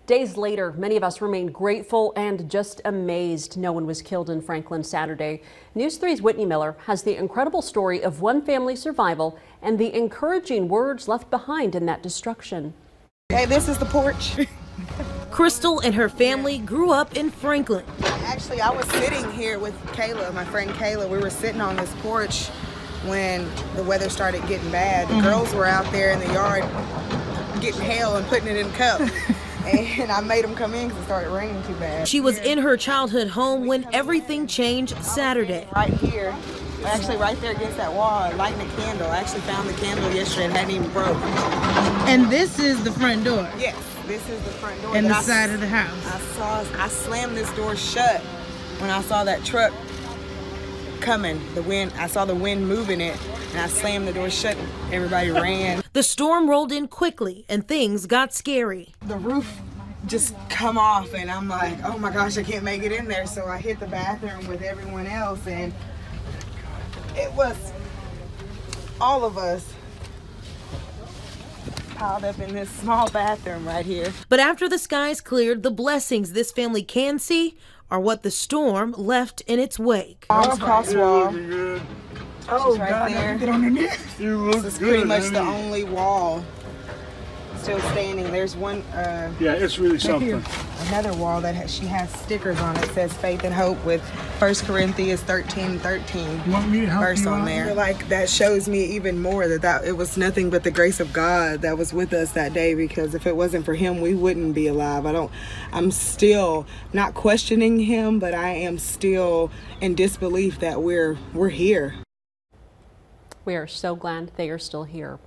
Days later, many of us remain grateful and just amazed no one was killed in Franklin Saturday. News 3's Whitney Miller has the incredible story of one family's survival and the encouraging words left behind in that destruction. Hey, this is the porch. Crystal and her family grew up in Franklin. Actually, I was sitting here with Kayla, my friend Kayla. We were sitting on this porch when the weather started getting bad. The girls were out there in the yard getting hail and putting it in cups. And I made them come in because it started raining too bad. She was in her childhood home when everything changed Saturday. Right here, actually right there against that wall, lighting a candle. I actually found the candle yesterday and hadn't even broke. And this is the front door? Yes, this is the front door. And the side of the house? I slammed this door shut when I saw that truck coming. I saw the wind moving it, and I slammed the door shut and everybody ran. The storm rolled in quickly and things got scary. The roof just come off and I'm like, oh my gosh, I can't make it in there. So I hit the bathroom with everyone else and it was all of us piled up in this small bathroom right here. But after the skies cleared, the blessings this family can see are what the storm left in its wake. Mom's cross wall. Oh, she's right God, there. get underneath. You look this is pretty much the only wall still standing. There's one. Yeah, it's really something. Another wall that she has stickers on it. Says faith and hope with 1 Corinthians 13:13 verse on there. I feel like that shows me even more that it was nothing but the grace of God that was with us that day, because if it wasn't for him, we wouldn't be alive. I'm still not questioning him, but I am still in disbelief that we're here. We are so glad they are still here.